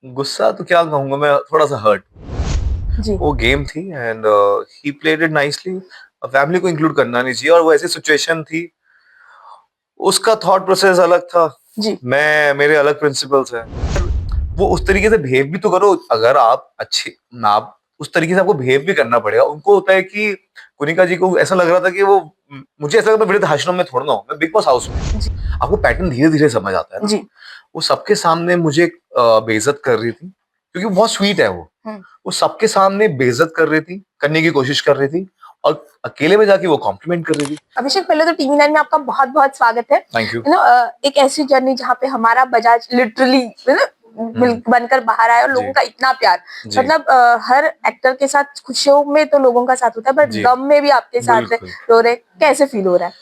गुस्सा तो क्या कहूंगा, मैं थोड़ा सा हर्ट। जी। वो गेम थी and he played it nicely. Family को इंक्लूड करना नहीं चाहिए, और वो ऐसी सिचुएशन थी, उसका थॉट प्रोसेस अलग था। जी। मैं मेरे अलग प्रिंसिपल्स हैं। वो उस तरीके से बिहेव भी तो करो, अगर आप अच्छे ना, आप उस तरीके से आपको बिहेव भी करना पड़ेगा। उनको होता है कि कुनिका जी को ऐसा लग रहा था कि वो, मुझे ऐसा लगा मैं वृद्ध आश्रम में थोड़ा ना हूँ, मैं बिग बॉस हाउस में। जी। आपको पैटर्न धीरे धीरे समझ आता है ना। जी। वो सबके सामने मुझे बेइज्जत कर रही थी, क्योंकि वो बहुत स्वीट है। हुँ। वो सबके सामने बेइज्जत कर रही थी, करने की कोशिश कर रही थी, और अकेले में जाके वो कॉम्प्लीमेंट कर रही थी। अभिषेक, पहले तो टीवी नाइन में आपका बहुत-बहुत स्वागत है। Thank you. एक ऐसी जर्नी जहाँ पे हमारा बजाज लिटरली हम्म। बनकर बाहर आया और जी। लोगों का इतना प्यार। जी। मतलब हर एक्टर के साथ खुशियों में तो लोगों का साथ होता है, बट जी। गम में भी आपके साथ है, बिल्कुल। रो रहे, कैसे फील हो रहा है?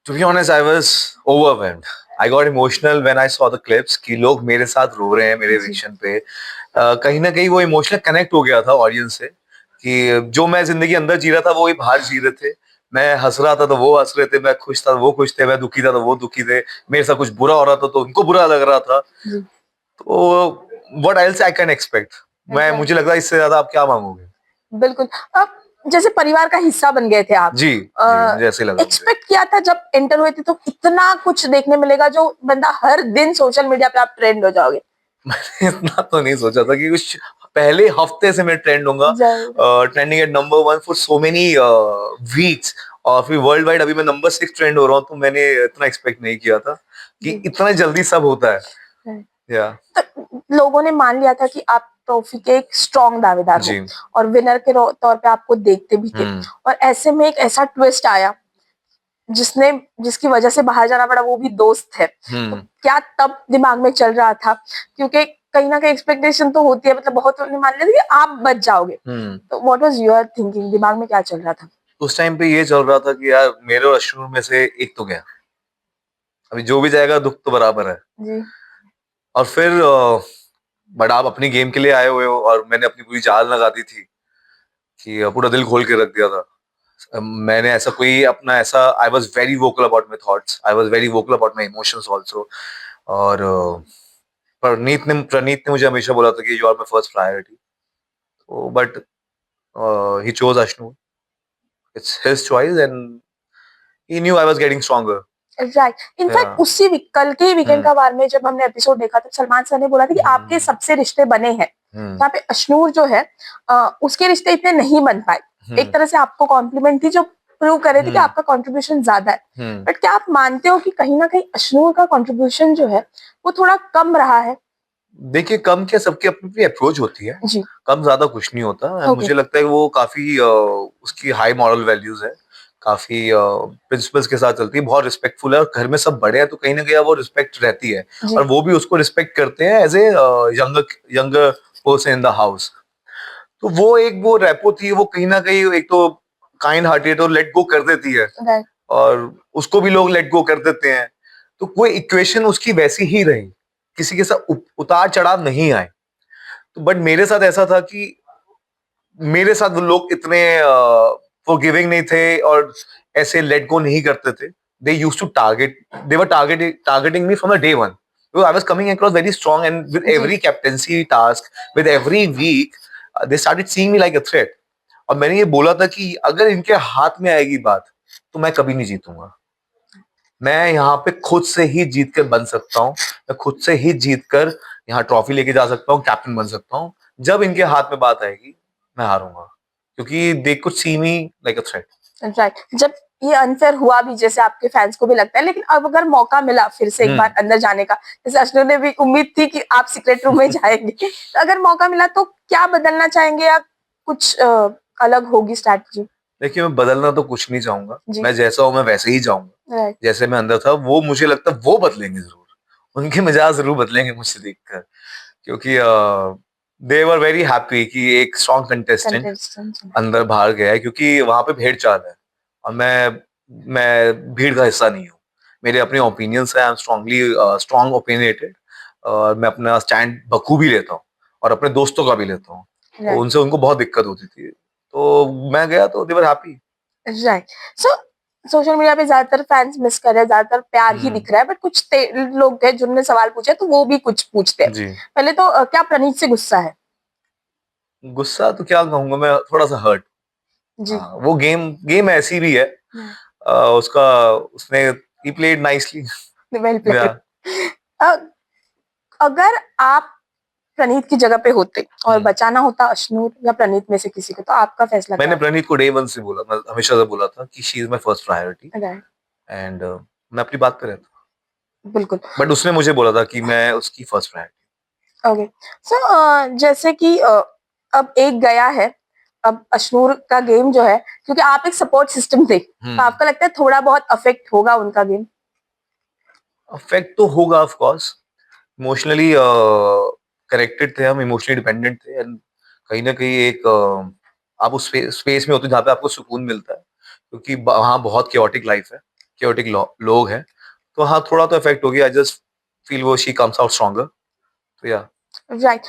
To be honest, I was overwhelmed. I got emotional when I saw the clips कि लोग मेरे साथ रो रहे हैं मेरे जी। एविक्शन पे। कहीं ना कहीं वो इमोशनल कनेक्ट हो गया था ऑडियंस से, कि जो मैं जिंदगी अंदर जी रहा था वो ही बाहर जी रहे थे। मैं हंस रहा था तो वो हंस रहे थे, मैं खुश था तो वो खुश थे, मैं दुखी था तो वो दुखी थे, मेरे साथ कुछ बुरा हो रहा था तो उनको बुरा लग रहा था। जी। तो what else I can expect. मैं एग्ज़ैक्ट मुझे लगता है इससे ज्यादा आप क्या मांगोगे। बिल्कुल। अब जैसे परिवार का हिस्सा बन गए थे आप, जी। जी, मुझे ऐसे ही लगा मुझे। एक्सपेक्ट किया था जब एंटर हुए थे तो इतना कुछ देखने मिलेगा जो बंदा हर दिन सोशल मीडिया पे आप ट्रेंड हो जाओगे? मैंने इतना तो नहीं सोचा था कि कुछ पहले हफ्ते से मैं ट्रेंड होऊंगा, ज़रूर। Trending at number one for so many weeks, और फिर वर्ल्ड वाइड अभी मैं नंबर 6 ट्रेंड हो रहा हूँ। तो मैंने इतना एक्सपेक्ट नहीं किया था कि जी। इतना जल्दी सब होता है। राइट। या। तो लोगों ने मान लिया था कि आप ट्रॉफी के एक स्ट्रॉन्ग दावेदार हो जी। और विनर के तौर पे आपको देखते भी थे, हम्म। और ऐसे में एक ऐसा ट्विस्ट आया जिसने जिसकी वजह से बाहर जाना पड़ा, वो भी दोस्त है। तो हम्म। क्या तब दिमाग में चल रहा था? क्योंकि कहीं ना कहीं एक्सपेक्टेशन तो होती है, मतलब बहुत लोगों ने मान लिया था कि आप बच जाओगे। हम्म। तो व्हाट वाज योर थिंकिंग, दिमाग में क्या चल रहा था? उस टाइम पे ये चल रहा था कि यार मेरे और अश्विन में से एक तो गया, अभी जो भी जाएगा दुख तो बराबर है। जी। और फिर बट आप अपनी गेम के लिए आए हुए हो, और मैंने अपनी पूरी जान लगा दी थी कि पूरा दिल खोल के रख दिया था। मैंने ऐसा कोई अपना ऐसा, I was very vocal about my thoughts, I was very vocal about my emotions also. और प्रणीत ने मुझे हमेशा बोला था कि you are my first priority. तो but he chose Ashnu, it's his choice, and he knew I was getting stronger. Right. In fact उसी कल के ही वीकेंड हम्म। का वार में जब हमने एपिसोड देखा तब सलमान सर ने बोला था कि आपके हम्म। सबसे रिश्ते बने हैं, हम्म। जहाँ पे अश्नूर जो है उसके रिश्ते इतने नहीं बन पाए। एक हम्म। तरह से आपको कॉम्प्लीमेंट थी जो प्रूव कर रहे थे कि हम्म। आपका कंट्रीब्यूशन ज्यादा है। हम्म। बट क्या आप मानते हो कि कहीं ना कहीं अश्नूर का कंट्रीब्यूशन जो है वो थोड़ा कम रहा है? देखिए, कम क्या, सबकी अपनी अपनी अप्रोच होती है। जी। कम ज्यादा कुछ नहीं होता। ओके। मुझे लगता है कि वो काफी उसकी हाई मॉरल वैल्यूज है, काफी प्रिंसिपल्स के साथ चलती है, बहुत रिस्पेक्टफुल है, और घर में सब बड़े हैं तो कहीं ना कहीं वो रिस्पेक्ट रहती है। जी। और वो भी उसको रिस्पेक्ट करते हैं as a younger younger person in the house. तो वो रेपो थी, वो कहीं ना कहीं एक तो काइंड हार्टेड और लेट गो कर देती है, राइट। और उसको भी लोग लेट गो कर देते हैं। तो कोई इक्वेशन उसकी वैसी ही रही, किसी के साथ उतार चढ़ाव नहीं आए। तो बट मेरे साथ ऐसा था कि मेरे साथ वो लोग इतने फॉरगिविंग नहीं थे, और ऐसे लेट गो नहीं करते थे। They used to target, they were targeting me from the day one. I was coming across very strong, and with G. Every captaincy task, with every week, they started seeing me like a threat. और मैंने ये बोला था कि अगर इनके हाथ में आएगी बात तो मैं कभी नहीं जीतूंगा। मैं यहाँ पे खुद से ही जीत कर बन सकता हूँ, मैं खुद से ही जीत कर यहाँ ट्रॉफी लेके जा सकता हूँ, कैप्टन बन सकता हूँ। जब इनके हाथ में बात आएगी मैं हारूंगा, क्योंकि they could see me like a threat. Right. जब ये अनफेयर हुआ भी, जैसे आपके फैंस को भी लगता है, लेकिन अब अगर मौका मिला फिर से एक बार हम्म। अंदर जाने का, जैसे अश्नु ने भी उम्मीद थी कि आप सीक्रेट रूम में जाएंगे, तो अगर मौका मिला तो क्या बदलना चाहेंगे, या कुछ अलग होगी स्ट्रैटेजी? देखिए, मैं बदलना तो कुछ नहीं चाहूंगा, जी। मैं जैसा हूं मैं वैसे ही जाऊंगा। राइट। जैसे मैं अंदर था, वो मुझे लगता है वो बदलेंगे जरूर, उनके मिजाज जरूर बदलेंगे मुझसे देखकर, क्योंकि दे वर वेरी हैप्पी कि एक स्ट्रॉन्ग कंटेस्टेंट कंटेस्टेंट। अंदर बाहर गया है, क्योंकि वहां पे भेड़ चाल है, और मैं भीड़ का हिस्सा नहीं हूँ। मेरे अपने ओपिनियंस हैं, I am strongly strong opinionated, और मैं अपना स्टैंड बखूबी लेता हूँ, और अपने दोस्तों का भी लेता हूँ। तो राइट। उनसे उनको बहुत दिक्कत होती थी, तो मैं गया तो they were happy. Right. So social media पे ज्यादातर फैंस मिस कर रहे हैं, ज्यादातर प्यार ही हम्म, दिख रहा है, बट कुछ लोग हैं जिन्होंने सवाल पूछे तो वो भी कुछ पूछते हैं। जी। पहले तो क्या प्रणीत से गुस्सा है? गुस्सा तो क्या कहूंगा मैं, थोड़ा सा हर्ट। जी। हाँ, वो गेम गेम ऐसी भी है। हम्म। उसका उसने ही प्लेड नाइसली। वेल या प्लेड। अगर आप प्रणीत की जगह पे होते और बचाना होता अश्नूर या प्रणीत में से किसी को, तो आपका फैसला क्या मैंने प्रणीत को डे वन से बोला, मैं हमेशा से बोला था कि she is my first priority. होता? राइट। एंड मैं अपनी बात पे रहता। बिल्कुल। बट उसने मुझे बोला था कि मैं उसकी फर्स्ट प्रायोरिटी। ओके। सो जैसे कि अब एक गया है, अब अश्नूर का गेम जो है, क्योंकि आप एक सपोर्ट सिस्टम थे, तो आपका लगता है थोड़ा बहुत अफेक्ट होगा उनका गेम? अफेक्ट तो होगा ऑफ कोर्स। इमोशनली कनेक्टेड थे हम, इमोशनली डिपेंडेंट थे। एंड कहीं ना कहीं एक आप उस स्पेस में होते हैं जहाँ पे आपको सुकून मिलता है, क्योंकि वहाँ बहुत क्योटिक लाइफ है, क्योटिक लोग हैं। तो हाँ, थोड़ा तो इफेक्ट हो गया। आई जस्ट फील वो शी कम्स आउट स्ट्रॉन्गर। तो या राइट।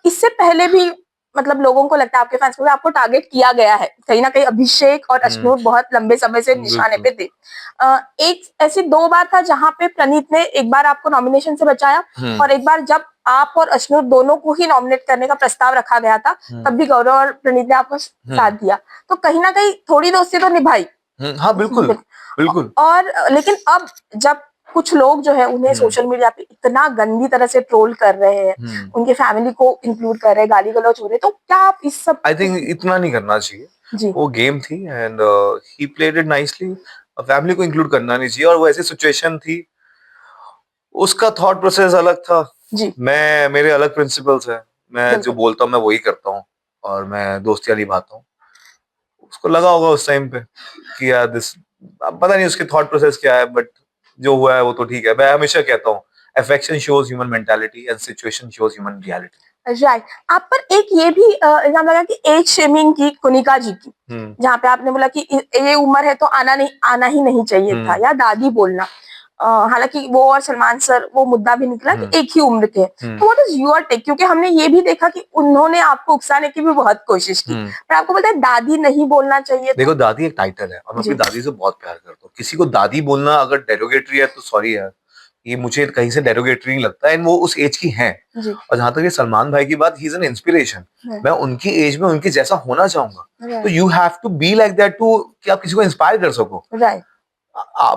इससे पहले भी मतलब लोगों को लगता है, आपके फैंस को, आपको टारगेट किया गया है कहीं ना कहीं। अभिषेक और अश्नूर बहुत लंबे समय से निशाने बिल्कुल। पे थे। एक ऐसी 2 बार था जहां पे प्रणीत ने एक बार आपको नॉमिनेशन से बचाया, और एक बार जब आप और अश्नूर दोनों को ही नॉमिनेट करने का प्रस्ताव रखा गया था, तब भी गौरव और प्रणीत ने आपको साथ दिया। तो कहीं ना कहीं थोड़ी दोस्ती तो निभाई। हाँ बिल्कुल। बिल्कुल। और लेकिन अब जब कुछ लोग जो है उन्हें सोशल मीडिया पे इतना गंदी तरह से ट्रोल कर रहे हैं, उनके फैमिली को इंक्लूड कर रहे हैं, गाली गलौज हो रहे हैं, तो क्या आप इस सब? आई थिंक इतना नहीं करना चाहिए। जी। वो गेम थी and he played it nicely. Family को इंक्लूड करना नहीं चाहिए, और वो ऐसी सिचुएशन थी। उसका थॉट प्रोसेस अलग था। जी। मैं, मेरे अलग प्रिंसिपल्स हैं। मैं जो बिल्कुल। बोलता हूँ मैं वही करता हूँ, और मैं दोस्तियां निभाता हूँ। उसको लगा होगा उस टाइम पे कि यार दिस, अब पता नहीं उसके थॉट प्रोसेस क्या है, बट जो हुआ है वो तो ठीक है। मैं हमेशा कहता हूँ, affection shows human mentality and situation shows human reality. Right. आप पर एक ये भी इल्जाम लगा कि एज शेमिंग की कुनिका जी की, जहाँ पे आपने बोला कि ये उम्र है तो आना ही नहीं चाहिए था, या दादी बोलना। हालांकि वो और सलमान सर वो मुद्दा भी निकला कि एक ही उम्र के हैं। तो व्हाट इज योर टेक? क्योंकि हमने ये भी देखा कि उन्होंने आपको उकसाने की भी बहुत कोशिश की, पर आपको बोलते हैं दादी नहीं बोलना चाहिए था। देखो, दादी एक टाइटल है, और मैं अपनी जी। दादी से बहुत प्यार करता हूँ। किसी को दादी बोलना अगर डेरोगेटरी है तो सॉरी यार, ये मुझे कहीं से डेरोगेटरी नहीं लगता है। एंड वो उस एज की हैं। जी। और जहां तक ये सलमान भाई की बात, ही इज एन इंस्पिरेशन। मैं उनकी एज में उनके जैसा होना चाहूंगा। तो you have to be like that too, कि आप किसी को इंस्पायर कर सको। राइट।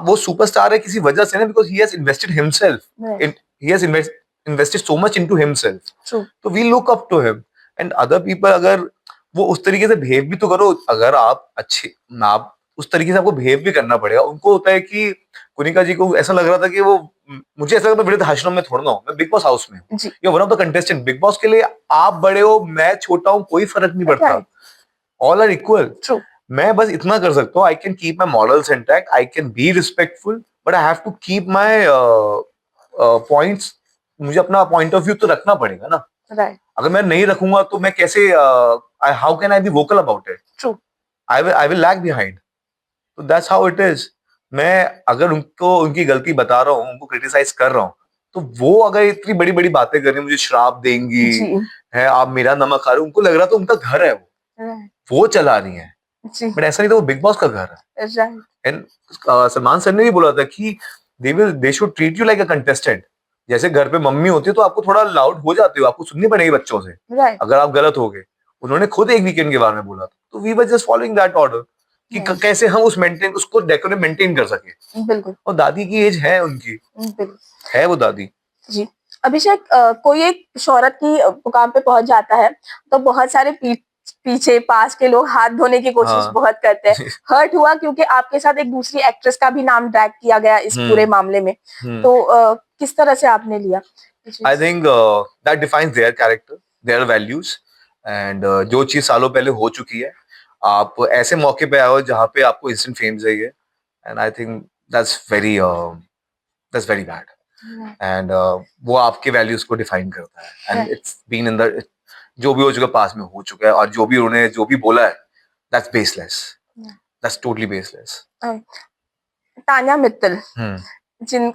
वो सुपरस्टार है किसी वजह से ना, because he has invested himself in, he has invested so much into himself. True. तो we look up to him. And other people, अगर वो उस तरीके से बिहेव भी तो करो, अगर आप अच्छे, आप उस तरीके से आपको बिहेव भी करना पड़ेगा। उनको होता है कि कुनिका जी को ऐसा लग रहा था कि वो, मुझे ऐसा लगा मैं वृद्ध आश्रम में थोड़ा ना हूं, मैं बिग बॉस हाउस में हूँ। जी। ये one of the contestant. Big boss के लिए आप बड़े हो, मैं छोटा हूँ, कोई फर्क नहीं पड़ता। Right. All are equal. True. मैं बस इतना कर सकता हूँ, I can keep my morals intact, I can be respectful, but I have to keep my points. मुझे अपना पॉइंट ऑफ व्यू तो रखना पड़ेगा ना। राइट। अगर मैं नहीं रखूंगा तो मैं कैसे, how can I be vocal about it? True. I will lag behind. तो दैट्स हाउ इट इज। मैं अगर उनको उनकी गलती बता रहा हूँ, उनको क्रिटिसाइज कर रहा हूँ, तो वो अगर इतनी बड़ी बड़ी बातें कर रही, मुझे श्राप देंगी, जी। है आप मेरा नमक खा रहे हो, उनको लग रहा तो उनका घर है वो चला रही है। जी। बट ऐसा नहीं था, वो बिग बॉस का घर है। राइट। एंड सलमान सर ने भी बोला था कि they should treat you like a contestant. जैसे घर पे मम्मी होती है तो आपको थोड़ा लाउड हो जाते हो, आपको सुननी पड़ेगी बच्चों से राइट। अगर आप गलत हो गए। उन्होंने खुद एक वीकेंड के बारे में बोला था। तो we were just following that order कि कैसे हम उसको डेकोरेट मेंटेन कर सके। बिल्कुल। और दादी की एज है उनकी, बिल्कुल। है वो दादी। जी। अभिषेक, कोई एक शोहरत की मुकाम पे पहुंच जाता है तो बहुत सारे पीछे पास के लोग हाथ धोने की कोशिश हाँ। बहुत करते हैं। हर्ट हुआ क्योंकि आपके साथ एक दूसरी एक्ट्रेस का भी नाम ड्रैग किया गया इस पूरे मामले में। तो किस तरह से आपने लिया? I think that defines their character, there values. And जो चीज सालों पहले हो चुकी है, आप ऐसे मौके पे आए हो जहाँ पे आपको इंस्टेंट फेम चाहिए। And I think that's very bad. And वो आपके वैल्यूज को डिफाइन करता है। And it's been in the, जो भी हो चुका पास में हो चुका है, और जो भी उन्होंने जो भी बोला है, that's baseless, that's totally baseless. Tanya Mittal, जिन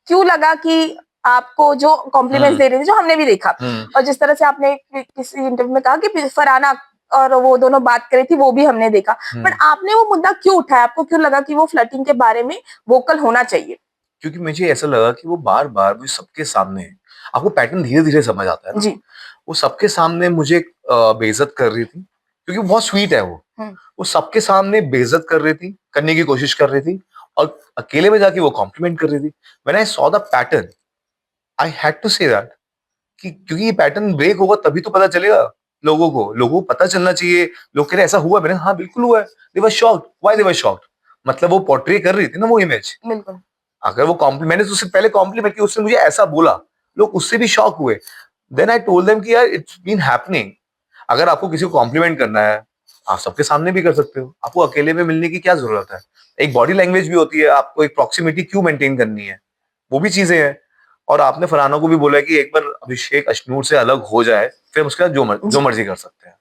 क्यों लगा कि आपको जो कॉम्प्लीमेंट्स दे रही थी, जो हमने भी देखा, और जिस तरह से आपने किसी इंटरव्यू में कहा कि फरहाना और वो दोनों बात कर रही थी, वो भी हमने देखा। हम्म। बट आपने वो मुद्दा क्यों उठाया? आपको क्यों लगा कि वो फ्लर्टिंग के बारे में वोकल होना चाहिए? क्योंकि मुझे ऐसा लगा कि वो बार बार मुझे सबके सामने, आपको पैटर्न धीरे धीरे समझ आता है ना, जी। वो सबके सामने मुझे बेइज्जत कर रही थी, क्योंकि वो बहुत स्वीट है वो सबके सामने बेइज्जत कर रही थी, करने की कोशिश कर रही थी, और अकेले में जाके वो कॉम्प्लीमेंट कर रही थी। When I saw the pattern, I had to say that, कि क्योंकि ये पैटर्न ब्रेक होगा तभी तो पता चलेगा लोगों को पता चलना चाहिए। लोग कह रहे ऐसा हुआ, मैंने हाँ बिल्कुल हुआ है। They were shocked, why they were shocked, मतलब वो पोर्ट्रे कर रही थी ना वो इमेज। बिल्कुल। अगर वो कॉम्प्लीमेंट, मैंने तो उससे पहले कॉम्प्लीमेंट किया, उसने मुझे ऐसा बोला, लोग उससे भी शॉक हुए। देन आई टोल्ड देम कि यार इट्स बीन हैपनिंग। अगर आपको किसी को कॉम्प्लीमेंट करना है, आप सबके सामने भी कर सकते हो, आपको अकेले में मिलने की क्या जरूरत है। एक बॉडी लैंग्वेज भी होती है, आपको एक प्रॉक्सिमिटी क्यों मेंटेन करनी है, वो भी चीजें हैं। और आपने फरहाना को भी बोला कि एक बार अभिषेक अशनूर से अलग हो जाए, फिर उसके बाद जो मर्जी कर सकते हैं।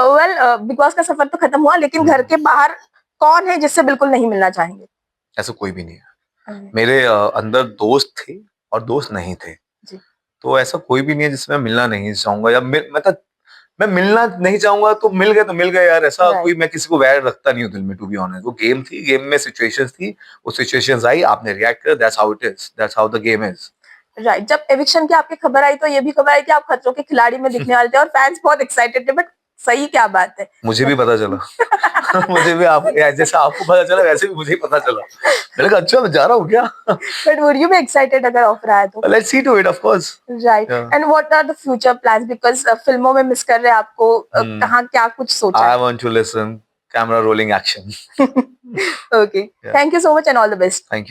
वेल, बिग बॉस का सफर तो खत्म हुआ, लेकिन घर के बाहर कौन है जिससे बिल्कुल नहीं मिलना चाहेंगे? ऐसा कोई भी नहीं है। मेरे अंदर दोस्त थे और दोस्त नहीं थे, जी। तो ऐसा कोई भी नहीं है जिससे मैं मिलना नहीं चाहूंगा, या मतलब मैं मिलना नहीं चाहूंगा, तो मिल गए तो मिल गए यार। ऐसा Right. कोई, मैं किसी को वैर रखता नहीं हूँ दिल में, टू बी ऑनेस्ट। वो गेम थी, गेम में सिचुएशंस थी, वो सिचुएशंस आई, आपने रिएक्ट कर, that's how it is, that's how the game is. Right. जब एविक्शन की आपकी खबर आई तो ये भी खबर आई कि आप खतरों के खिलाड़ी में दिखने वाले थे और फैंस बहुत एक्साइटेड थे, बट सही क्या बात है? मुझे भी पता चला। मुझे भी, आप जैसे आपको पता चला वैसे भी मुझे ही पता चला। मैंने कहा अच्छा मैं जा रहा हूँ क्या। But would you be excited अगर ऑफर आया तो? Let's see to it, of course. Right. And what are the future plans? Because फिल्मों में मिस कर रहे हैं आपको, कहाँ क्या कुछ सोचा आई है? Want to listen, camera rolling, action. Okay, thank you so much and all the best. Thank you.